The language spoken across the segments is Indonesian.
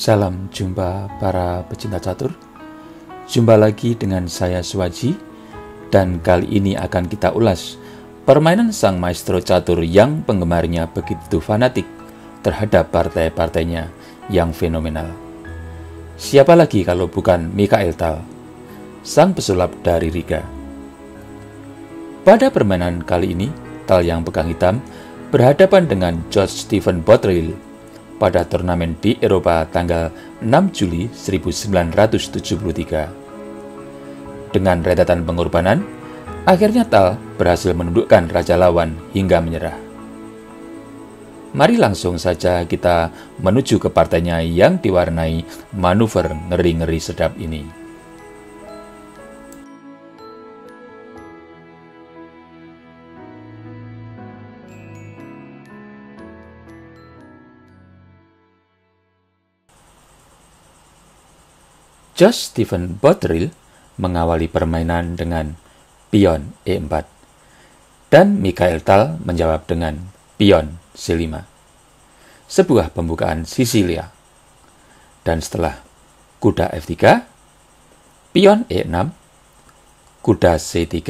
Salam jumpa para pecinta catur. Jumpa lagi dengan saya Suwaji, dan kali ini akan kita ulas permainan sang maestro catur yang penggemarnya begitu fanatik terhadap partai-partainya yang fenomenal. Siapa lagi kalau bukan Mikhail Tal, sang pesulap dari Riga. Pada permainan kali ini, Tal yang pegang hitam berhadapan dengan George Stephen Botterill pada turnamen di Eropa tanggal 6 Juli 1973. Dengan rentetan pengorbanan, akhirnya Tal berhasil menundukkan raja lawan hingga menyerah. Mari langsung saja kita menuju ke partainya yang diwarnai manuver ngeri-ngeri sedap ini. George Stephen Botterill mengawali permainan dengan pion E4 dan Mikhail Tal menjawab dengan pion C5, sebuah pembukaan Sisilia. Dan setelah kuda F3, pion E6, kuda C3,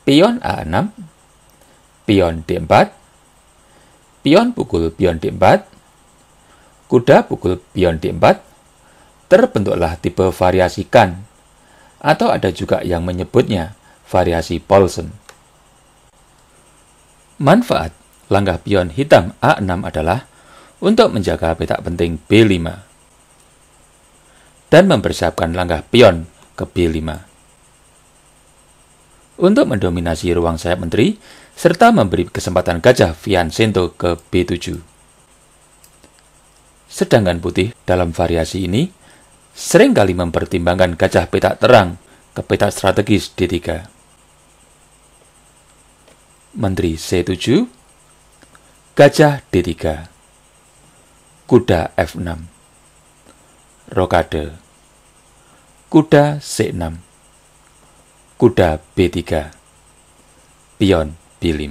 pion A6, pion D4, pion pukul pion D4, kuda pukul pion D4, terbentuklah tipe variasi Kan, atau ada juga yang menyebutnya variasi Paulsen. Manfaat langkah pion hitam A6 adalah untuk menjaga petak penting B5 dan mempersiapkan langkah pion ke B5 untuk mendominasi ruang sayap menteri serta memberi kesempatan gajah Fianchetto ke B7. Sedangkan putih dalam variasi ini seringkali mempertimbangkan gajah petak terang ke petak strategis D3. Menteri C7, gajah D3, kuda F6, rokade, kuda C6, kuda B3, pion B5.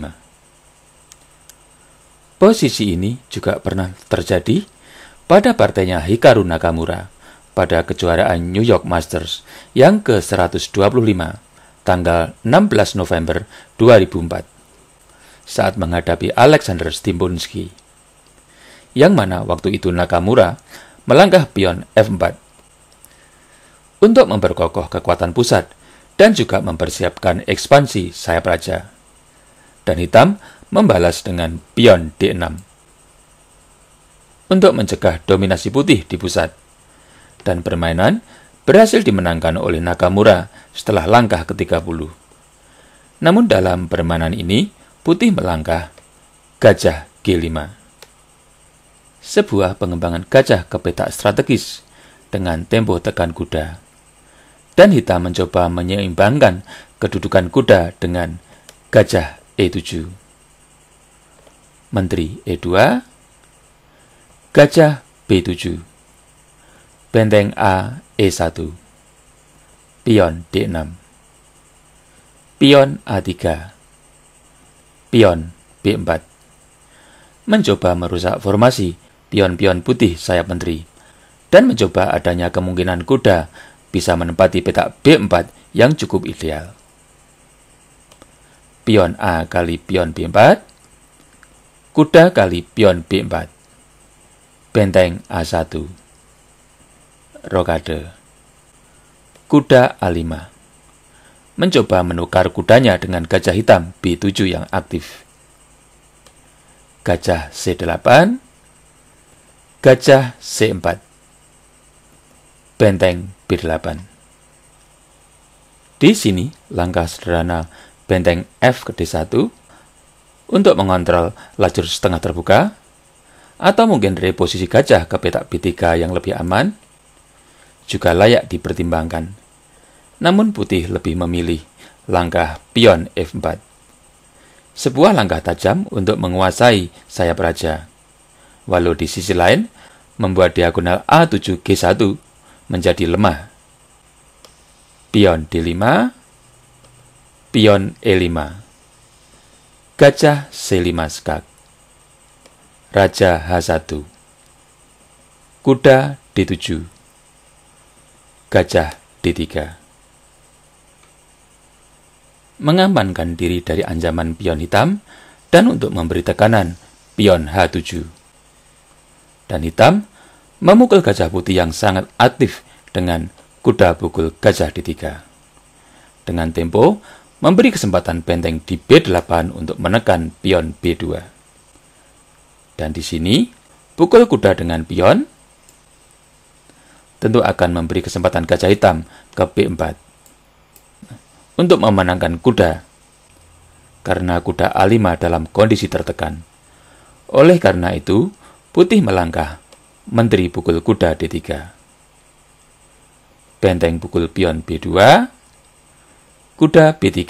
Posisi ini juga pernah terjadi pada partainya Hikaru Nakamura pada kejuaraan New York Masters yang ke-125 tanggal 16 November 2004 saat menghadapi Alexander Stimpunski, yang mana waktu itu Nakamura melangkah pion F4 untuk memperkokoh kekuatan pusat dan juga mempersiapkan ekspansi sayap raja, dan hitam membalas dengan pion D6 untuk mencegah dominasi putih di pusat. Dan permainan berhasil dimenangkan oleh Nakamura setelah langkah ke-30. Namun dalam permainan ini, putih melangkah gajah G5, sebuah pengembangan gajah ke petak strategis dengan tempo tekan kuda. Dan hitam mencoba menyeimbangkan kedudukan kuda dengan gajah E7. Menteri E2, gajah B7, benteng A E1, pion D6, pion A3, pion B4, mencoba merusak formasi pion-pion putih sayap menteri, dan mencoba adanya kemungkinan kuda bisa menempati petak B4 yang cukup ideal. Pion A kali pion B4, kuda kali pion B4, benteng A1, rokade, kuda A5, mencoba menukar kudanya dengan gajah hitam B7 yang aktif, gajah C8, gajah C4, benteng B8. Di sini langkah sederhana benteng F ke D1 untuk mengontrol lajur setengah terbuka, atau mungkin reposisi gajah ke petak B3 yang lebih aman, juga layak dipertimbangkan. Namun putih lebih memilih langkah pion F4, sebuah langkah tajam untuk menguasai sayap raja, walau di sisi lain membuat diagonal A7 G1 menjadi lemah. Pion D5, pion E5, gajah C5 skak, raja H1, kuda D7, gajah D3. Mengamankan diri dari ancaman pion hitam dan untuk memberi tekanan, pion H7. Dan hitam memukul gajah putih yang sangat aktif dengan kuda pukul gajah D3. Dengan tempo, memberi kesempatan benteng di B8 untuk menekan pion B2. Dan di sini, pukul kuda dengan pion tentu akan memberi kesempatan gajah hitam ke B4 untuk memenangkan kuda, karena kuda A5 dalam kondisi tertekan. Oleh karena itu, putih melangkah, menteri pukul kuda D3. Benteng pukul pion B2, kuda B3,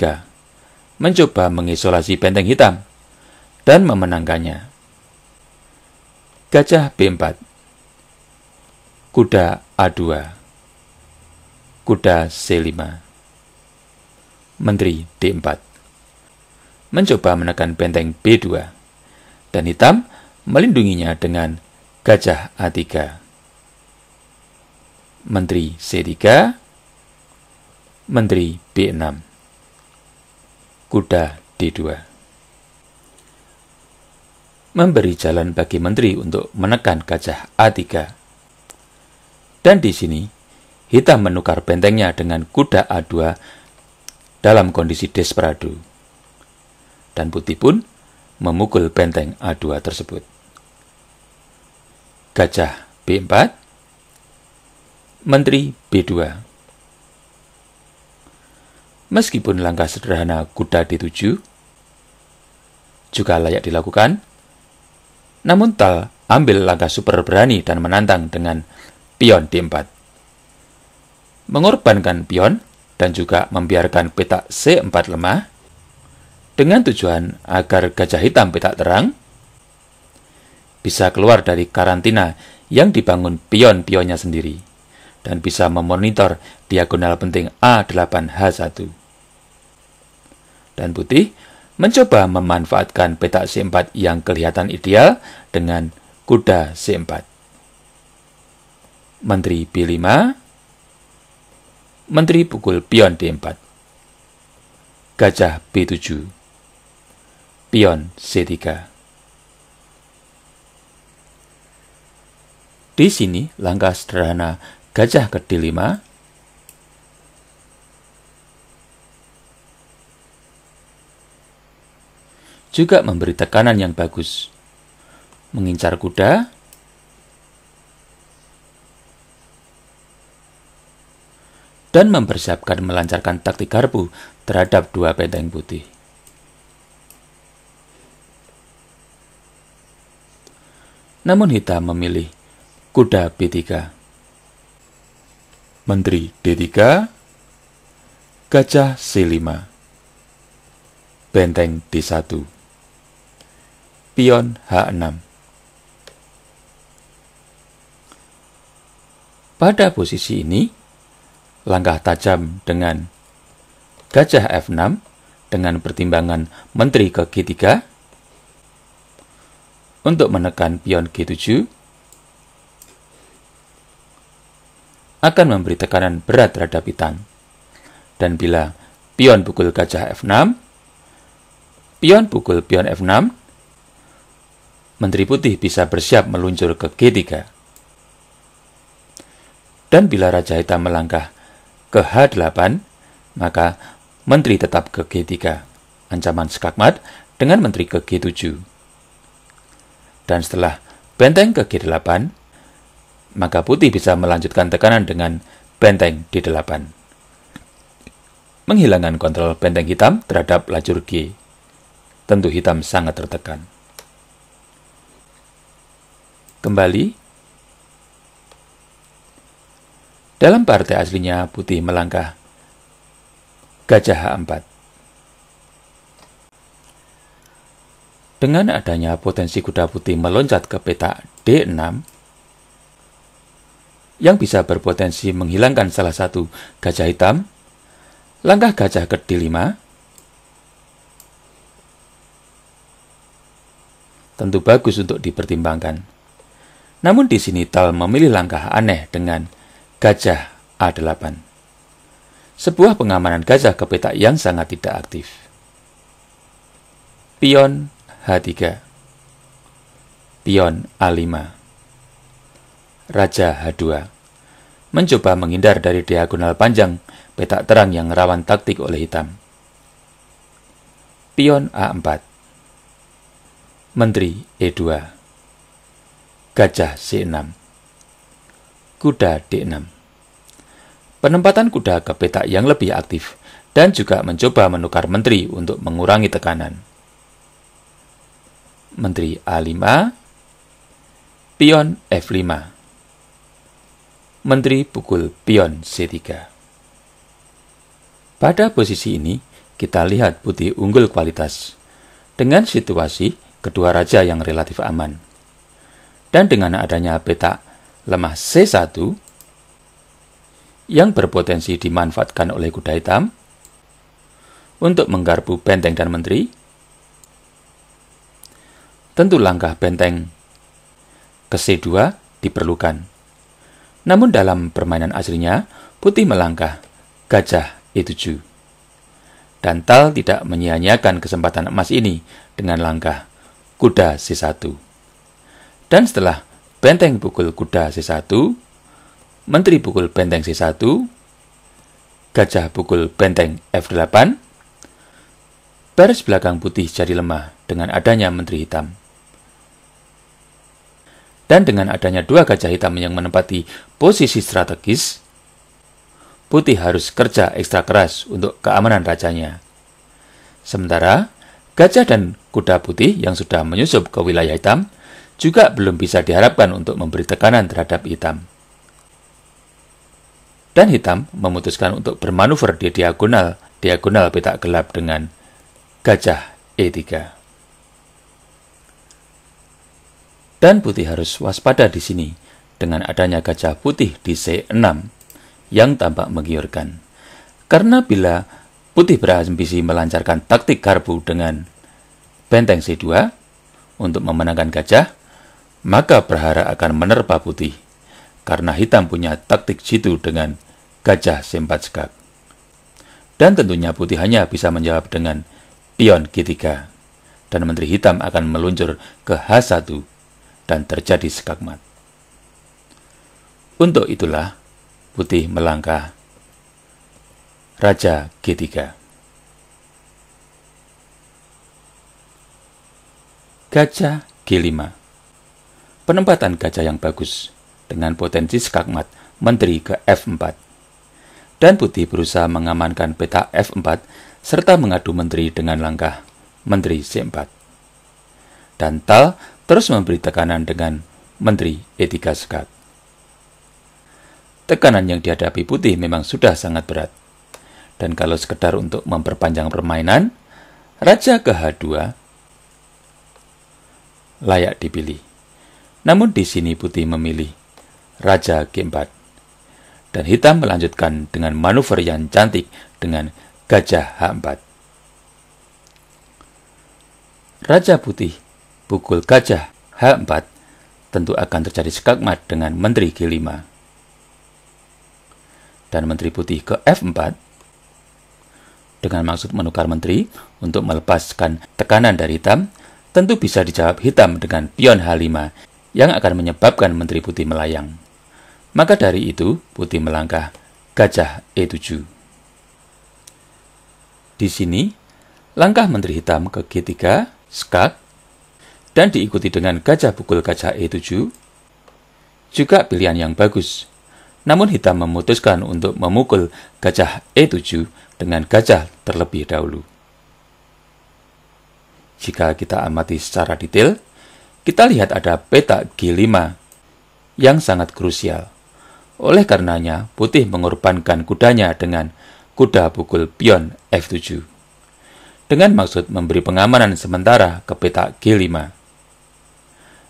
mencoba mengisolasi benteng hitam dan memenangkannya. Gajah B4, kuda A2, kuda C5, menteri D4, mencoba menekan benteng B2, dan hitam melindunginya dengan gajah A3, menteri C3, menteri B6, kuda D2. Memberi jalan bagi menteri untuk menekan gajah A3. Dan di sini, hitam menukar bentengnya dengan kuda A2 dalam kondisi desperado. Dan putih pun memukul benteng A2 tersebut. Gajah B4, menteri B2. Meskipun langkah sederhana kuda D7 juga layak dilakukan, namun Tal ambil langkah super berani dan menantang dengan pion D4. Mengorbankan pion dan juga membiarkan petak C4 lemah dengan tujuan agar gajah hitam petak terang bisa keluar dari karantina yang dibangun pion-pionnya sendiri dan bisa memonitor diagonal penting A8H1. Dan putih mencoba memanfaatkan petak C4 yang kelihatan ideal dengan kuda C4. Menteri B5, menteri pukul pion D4. Gajah B7, pion C3. Di sini langkah sederhana gajah ke D5, juga memberi tekanan yang bagus, mengincar kuda, dan mempersiapkan melancarkan taktik garpu terhadap dua benteng putih. Namun hitam memilih kuda B3, menteri D3, gajah C5, benteng D1, pion H6. Pada posisi ini, langkah tajam dengan gajah F6 dengan pertimbangan menteri ke G3 untuk menekan pion G7 akan memberi tekanan berat terhadap hitam. Dan bila pion pukul gajah F6, pion pukul pion F6, menteri putih bisa bersiap meluncur ke G3. Dan bila raja hitam melangkah ke H8, maka menteri tetap ke G3. Ancaman skakmat dengan menteri ke G7. Dan setelah benteng ke G8, maka putih bisa melanjutkan tekanan dengan benteng D8. Menghilangkan kontrol benteng hitam terhadap lajur G. Tentu hitam sangat tertekan. Kembali, dalam partai aslinya putih melangkah gajah H4. Dengan adanya potensi kuda putih meloncat ke petak D6 yang bisa berpotensi menghilangkan salah satu gajah hitam, langkah gajah ke D5 tentu bagus untuk dipertimbangkan. Namun di sini Tal memilih langkah aneh dengan gajah A8. Sebuah pengamanan gajah ke petak yang sangat tidak aktif. Pion H3. Pion A5. Raja H2. Mencoba menghindar dari diagonal panjang petak terang yang rawan taktik oleh hitam. Pion A4. Menteri E2. Gajah C6. Kuda D6. Penempatan kuda ke petak yang lebih aktif dan juga mencoba menukar menteri untuk mengurangi tekanan. Menteri A5. Pion F5. Menteri pukul pion C3. Pada posisi ini, kita lihat putih unggul kualitas, dengan situasi kedua raja yang relatif aman. Dan dengan adanya petak lemah C1, yang berpotensi dimanfaatkan oleh kuda hitam, untuk menggarpu benteng dan menteri, tentu langkah benteng ke C2 diperlukan. Namun dalam permainan aslinya, putih melangkah gajah E7. Dan Tal tidak menyia-nyiakan kesempatan emas ini dengan langkah kuda C1. Dan setelah benteng pukul kuda C1, menteri pukul benteng C1, gajah pukul benteng F8, baris belakang putih jadi lemah dengan adanya menteri hitam. Dan dengan adanya dua gajah hitam yang menempati posisi strategis, putih harus kerja ekstra keras untuk keamanan rajanya. Sementara, gajah dan kuda putih yang sudah menyusup ke wilayah hitam juga belum bisa diharapkan untuk memberi tekanan terhadap hitam. Dan hitam memutuskan untuk bermanuver di diagonal petak gelap dengan gajah E3. Dan putih harus waspada di sini dengan adanya gajah putih di C6 yang tampak menggiurkan. Karena bila putih berambisi melancarkan taktik garpu dengan benteng C2 untuk memenangkan gajah, maka berhara akan menerpa putih karena hitam punya taktik jitu dengan gajah C4 skak. Dan tentunya putih hanya bisa menjawab dengan pion G3 dan menteri hitam akan meluncur ke H1 dan terjadi skakmat. Untuk itulah putih melangkah Raja G3. Gajah G5. Penempatan gajah yang bagus dengan potensi skakmat menteri ke F4. Dan putih berusaha mengamankan peta F4 serta mengadu menteri dengan langkah menteri C4. Dan Tal terus memberi tekanan dengan menteri E3 skak. Tekanan yang dihadapi putih memang sudah sangat berat. Dan kalau sekedar untuk memperpanjang permainan, Raja ke H2 layak dipilih. Namun di sini putih memilih Raja G4. Dan hitam melanjutkan dengan manuver yang cantik dengan gajah H4. Raja putih pukul gajah H4 tentu akan terjadi skakmat dengan menteri G5. Dan menteri putih ke F4 dengan maksud menukar menteri untuk melepaskan tekanan dari hitam, tentu bisa dijawab hitam dengan pion H5 yang akan menyebabkan menteri putih melayang. Maka dari itu, putih melangkah gajah E7. Di sini, langkah menteri hitam ke G3, skak, dan diikuti dengan gajah pukul gajah E7, juga pilihan yang bagus. Namun hitam memutuskan untuk memukul gajah E7 dengan gajah terlebih dahulu. Jika kita amati secara detail, kita lihat ada peta G5 yang sangat krusial. Oleh karenanya, putih mengorbankan kudanya dengan kuda pukul pion F7, dengan maksud memberi pengamanan sementara ke peta G5.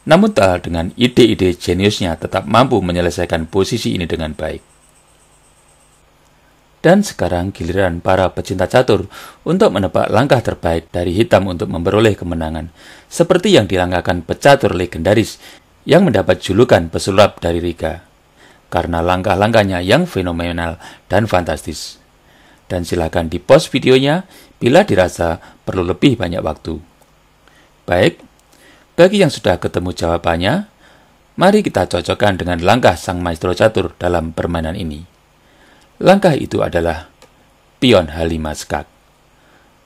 Namun Tal dengan ide-ide jeniusnya tetap mampu menyelesaikan posisi ini dengan baik. Dan sekarang giliran para pecinta catur untuk menebak langkah terbaik dari hitam untuk memperoleh kemenangan, seperti yang dilangkahkan pecatur legendaris yang mendapat julukan pesulap dari Riga karena langkah-langkahnya yang fenomenal dan fantastis. Dan silakan di-post videonya bila dirasa perlu lebih banyak waktu. Baik, bagi yang sudah ketemu jawabannya, mari kita cocokkan dengan langkah sang maestro catur dalam permainan ini. Langkah itu adalah pion H5 skak.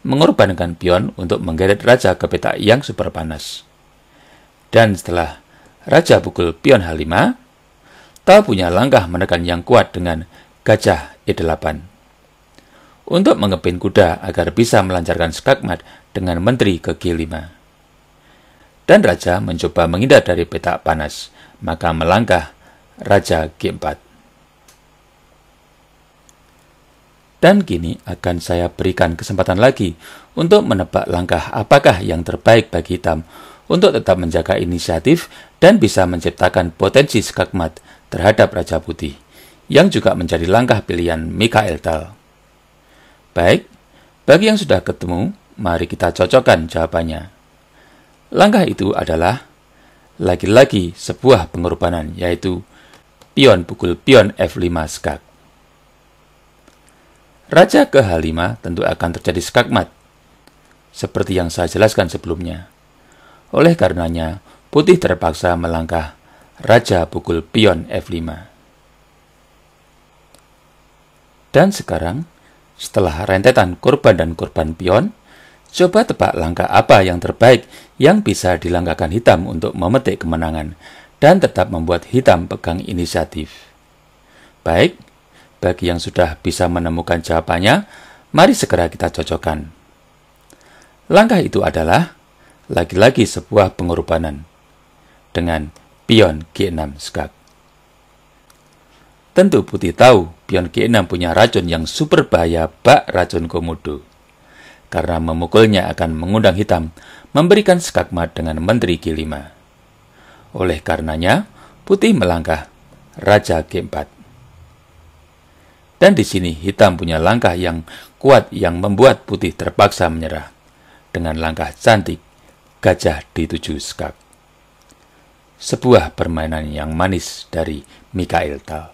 Mengorbankan pion untuk menggeret raja ke petak yang super panas. Dan setelah raja pukul pion H5, Tao punya langkah menekan yang kuat dengan gajah E8. Untuk mengepin kuda agar bisa melancarkan skakmat dengan menteri ke G5. Dan raja mencoba menghindar dari petak panas, maka melangkah raja G4. Dan kini akan saya berikan kesempatan lagi untuk menebak langkah apakah yang terbaik bagi hitam untuk tetap menjaga inisiatif dan bisa menciptakan potensi skakmat terhadap Raja Putih, yang juga menjadi langkah pilihan Mikhail Tal. Baik, bagi yang sudah ketemu, mari kita cocokkan jawabannya. Langkah itu adalah lagi-lagi sebuah pengorbanan, yaitu pion pukul pion F5 skak. Raja ke H5 tentu akan terjadi skakmat, seperti yang saya jelaskan sebelumnya. Oleh karenanya, putih terpaksa melangkah raja pukul pion F5. Dan sekarang, setelah rentetan korban dan korban pion, coba tebak langkah apa yang terbaik yang bisa dilangkahkan hitam untuk memetik kemenangan dan tetap membuat hitam pegang inisiatif. Baik, bagi yang sudah bisa menemukan jawabannya, mari segera kita cocokkan. Langkah itu adalah lagi-lagi sebuah pengorbanan dengan pion G6 skak. Tentu putih tahu pion G6 punya racun yang super bahaya, bak racun komodo. Karena memukulnya akan mengundang hitam memberikan skakmat dengan menteri G5. Oleh karenanya, putih melangkah raja G4. Dan di sini hitam punya langkah yang kuat yang membuat putih terpaksa menyerah dengan langkah cantik gajah D7 skak. Sebuah permainan yang manis dari Mikhail Tal.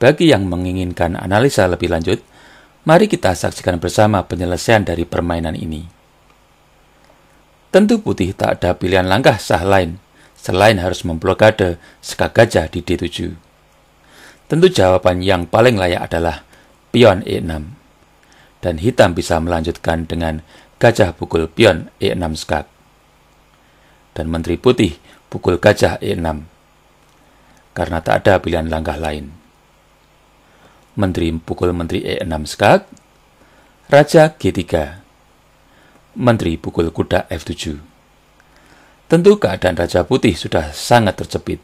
Bagi yang menginginkan analisa lebih lanjut, mari kita saksikan bersama penyelesaian dari permainan ini. Tentu putih tak ada pilihan langkah sah lain, selain harus memblokade skak gajah di D7. Tentu jawaban yang paling layak adalah pion E6. Dan hitam bisa melanjutkan dengan gajah pukul pion E6 skak. Dan menteri putih pukul gajah E6. Karena tak ada pilihan langkah lain. Menteri pukul menteri E6 skak. Raja G3. Menteri pukul kuda F7. Tentu keadaan Raja Putih sudah sangat terjepit.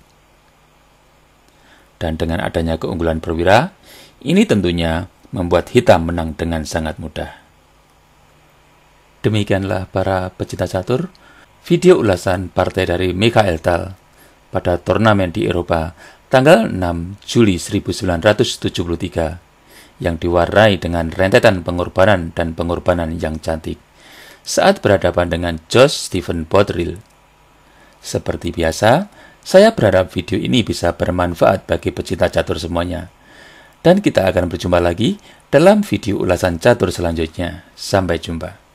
Dan dengan adanya keunggulan perwira, ini tentunya membuat hitam menang dengan sangat mudah. Demikianlah para pecinta catur, video ulasan partai dari Mikhail Tal pada turnamen di Eropa tanggal 6 Juli 1973 yang diwarnai dengan rentetan pengorbanan dan pengorbanan yang cantik saat berhadapan dengan Josh Stephen Bottrill. Seperti biasa, saya berharap video ini bisa bermanfaat bagi pecinta catur semuanya. Dan kita akan berjumpa lagi dalam video ulasan catur selanjutnya. Sampai jumpa.